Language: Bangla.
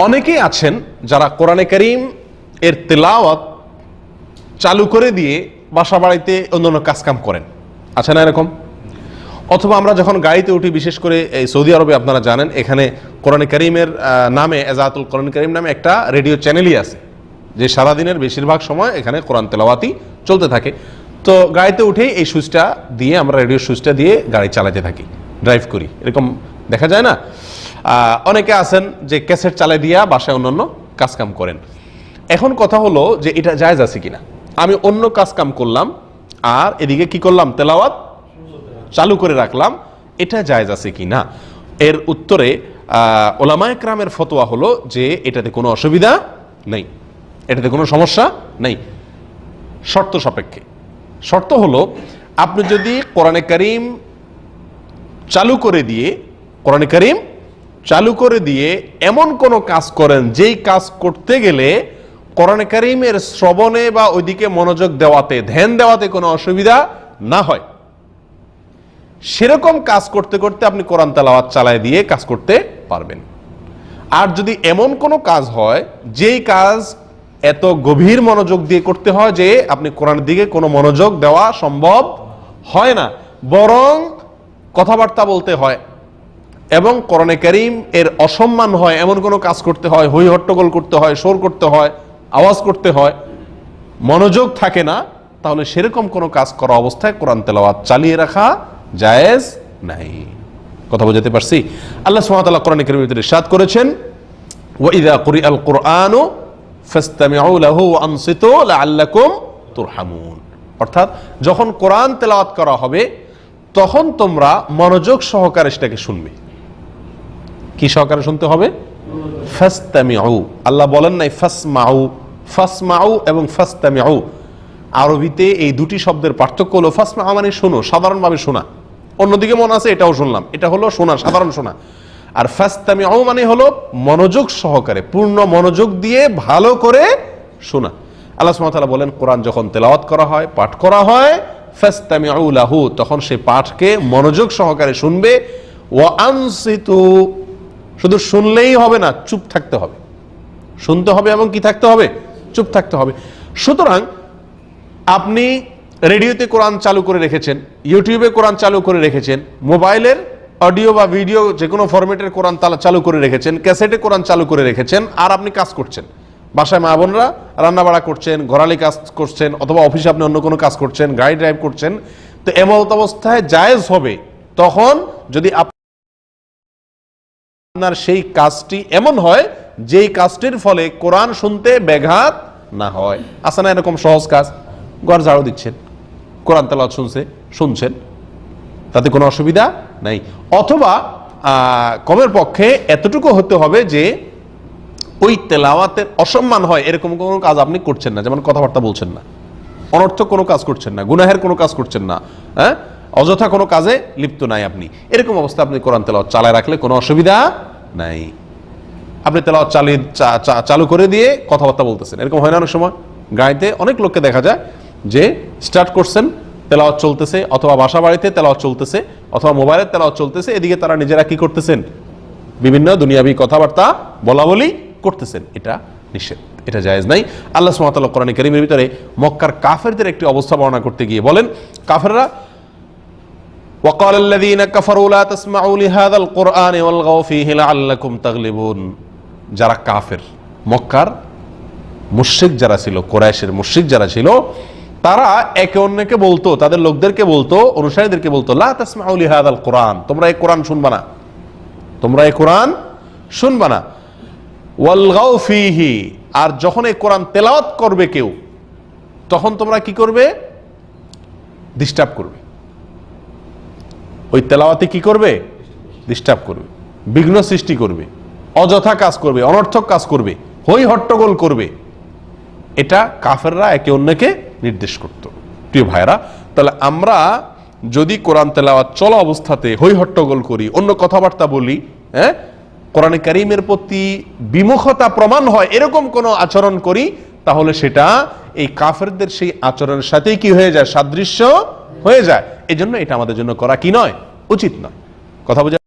অনেকেই আছেন যারা কোরআনে কারীম এর তেলাওয়াত চালু করে দিয়ে বাসা বাড়িতে অন্যান্য কাজকাম করেন, আছে না এরকম? অথবা আমরা যখন গাড়িতে উঠি, বিশেষ করে এই সৌদি আরবে আপনারা জানেন এখানে কোরআনে কারীমের নামে এজাতুল কোরআন কারীম নামে একটা রেডিও চ্যানেলই আছে, যে সারাদিনের বেশিরভাগ সময় এখানে কোরআন তেলাওয়াতই চলতে থাকে। তো গাড়িতে উঠেই এই সুইচটা দিয়ে, আমরা রেডিও সুইচটা দিয়ে গাড়ি চালাতে থাকি, ড্রাইভ করি, এরকম দেখা যায় না? অনেকে আছেন যে ক্যাসেট চালাই দিয়া বাসায় অন্যান্য কাজকাম করেন। এখন কথা হলো যে এটা জায়েজ আছে কিনা। আমি অন্য কাজকাম করলাম আর এদিকে কি করলাম, তেলাওয়াত চালু করে রাখলাম, এটা জায়েজ আছে কিনা। এর উত্তরে ওলামায়ে কেরামের ফতোয়া হলো যে এটাতে কোনো অসুবিধা নেই, এটাতে কোনো সমস্যা নেই, শর্ত সাপেক্ষে। শর্ত হলো, আপনি যদি কোরআনে কারীম চালু করে দিয়ে, কোরআনে কারীম চালু করে দিয়ে এমন কোনো কাজ করেন যেই কাজ করতে গেলে কোরআনে কারীমের শ্রবণে বা ওইদিকে মনোযোগ দেওয়াতে, ধ্যান দেওয়াতে কোনো অসুবিধা না হয়, সেরকম কাজ করতে করতে আপনি কোরআন তেলাওয়াত চালায় দিয়ে কাজ করতে পারবেন। আর যদি এমন কোনো কাজ হয় যেই কাজ এত গভীর মনোযোগ দিয়ে করতে হয় যে আপনি কোরআনের দিকে কোনো মনোযোগ দেওয়া সম্ভব হয় না, বরং কথাবার্তা বলতে হয় এবং কোরআনে কারীম এর অসম্মান হয় এমন কোনো কাজ করতে হয়, হই হট্টগোল করতে হয়, শোর করতে হয়, আওয়াজ করতে হয়, মনোযোগ থাকে না, তাহলে সেরকম কোনো কাজ করা অবস্থায় কোরআন তেলাওয়াত চালিয়ে রাখা জায়েজ নাই। কথা বুঝাতে পারছি? আল্লাহ সুবহানাহু ওয়া তাআলা কোরআনে কারীমের ভিতরে ইরশাদ করেছেন, ওয়া ইযা কুরিআল কুরআনু ফাসতামিউ লাহু ওয়া আনসিতু লাআল্লাকুম তুরহামুন। অর্থাৎ যখন কোরআন তেলাওয়াত করা হবে তখন তোমরা মনোযোগ সহকারে সেটাকে শুনবে। কি সহকারে শুনতে হবে? ফাসতামিউ। আল্লাহ বলেন নাই ফাসমাউ। ফাসমাউ এবং ফাসতামিউ, আরবিতে এই দুটি শব্দের পার্থক্য হলো, ফাসমাউ মানে শোনো, সাধারণভাবে শোনা, অন্যদিকে মনে আছে এটাও শুনলাম, এটা হলো শোনা, সাধারণ শোনা। আর ফাসতামিউ মানে হলো মনোযোগ সহকারে, পূর্ণ মনোযোগ দিয়ে ভালো করে শোনা। আল্লাহ সুবহানাহু ওয়া তাআলা বলেন, কোরআন যখন তেলাওয়াত করা হয়, পাঠ করা হয়, ফাসতামিউ লাহু, তখন সেই পাঠকে মনোযোগ সহকারে শুনবে। ওয়া আনসিতু, শুধু শুনলেই হবে না, চুপ থাকতে হবে, শুনতে হবে এবং কি থাকতে হবে? চুপ থাকতে হবে। সুতরাং আপনি রেডিওতে কোরআন চালু করে রেখেছেন, ইউটিউবে কোরআন চালু করে রেখেছেন, মোবাইলের অডিও বা ভিডিও যে কোনো ফরম্যাটের কোরআন চালু করে রেখেছেন, ক্যাসেটে কোরআন চালু করে রেখেছেন, আর আপনি কাজ করছেন, বাসায় মা বোনরা রান্না বাড়া করছেন, ঘরালি কাজ করছেন, অথবা অফিসে আপনি অন্য কোনো কাজ করছেন, গাড়ি ড্রাইভ করছেন, তো এমন অবস্থায় জায়েজ হবে তখন যদি আপনার সেই কাজটি এমন হয় যেই কাজটির ফলে কোরআন শুনতে ব্যাঘাত না হয়। আছে না এরকম সহজ কাজ? ঘর ঝাড়ু দিচ্ছেন, কোরআন তেলাওয়াত শুনছেন, তাতে কোনো অসুবিধা নাই। অথবা কমের পক্ষে এতটুকু হতে হবে যে ওই তেলাওয়াতের অসম্মান হয় এরকম কোনো কাজ আপনি করছেন না, যেমন কথাবার্তা বলছেন না, অনর্থক কোনো কাজ করছেন না, গুনাহের কোনো কাজ করছেন না, হ্যাঁ, অযথা কোনো কাজে লিপ্ত নাই আপনি, এরকম অবস্থা আপনি কোরআন তেলাওয়াত চালায় রাখলে কোনো অসুবিধা নাই। আপনি তেলাওয়াত চালু করে দিয়ে কথাবার্তা বলতেছেন, এরকম হয় না অনেক সময়? গাড়িতে অনেক লোককে দেখা যায় যে স্টার্ট করছেন, তেলাওয়াত চলতেছে, অথবা বাসা বাড়িতে তেলাওয়াত চলতেছে, অথবা মোবাইলের তেলাওয়াত চলতেছে, এদিকে তারা নিজেরা কি করতেছেন? বিভিন্ন দুনিয়াবি কথাবার্তা বলাবলি করতেছেন। এটা নিষেধ, এটা জায়েজ নাই। আল্লাহ সুবহানাহু ওয়া তাআলা কোরআনে কারীমের ভিতরে মক্কার কাফেরদের একটি অবস্থা বর্ণনা করতে গিয়ে বলেন, কাফেররা وقال الذين كفروا لا تسمعوا لهذا القرآن والغوا فيه لعلكم تغلبون। যারা কাফের, মক্কার মুশরিক যারা ছিল, কুরাইশের মুশরিক যারা ছিল, তারা একে অন্যকে বলতো, তাদের লোকদেরকে বলতো, অনুসারীদেরকে বলতো, লা তাসমাউ লিহাযাল কুরআন, তোমরা এই কোরআন শুনবা না, তোমরা এই কোরআন শুনবা না। ওয়ালগাউ ফীহি, আর যখন এই কোরআন তেলাওয়াত করবে কেউ, তখন তোমরা কি করবে? ডিস্টার্ব করবে। ওই তেলাওয়াতে কি করবে? ডিস্টার্ব করবে, বিঘ্ন সৃষ্টি করবে, অযথা কাজ করবে, অনর্থক কাজ করবে, হই হট্টগোল করবে। এটা কাফেররা একে অন্যকে নির্দেশ করত। প্রিয় ভাইরা, তাহলে আমরা যদি কোরআন তেলাওয়াত চলা অবস্থাতে হই হট্টগোল করি, অন্য কথাবার্তা বলি, হ্যাঁ, কোরআনে কারীমের প্রতি বিমুখতা প্রমাণ হয় এরকম কোনো আচরণ করি, তাহলে সেটা এই কাফেরদের সেই আচরণের সাথেই কি হয়ে যায়? সাদৃশ্য হয়ে যায়। এজন্য এটা আমাদের জন্য করা কি নয়? উচিত নয়। কথা বুঝা?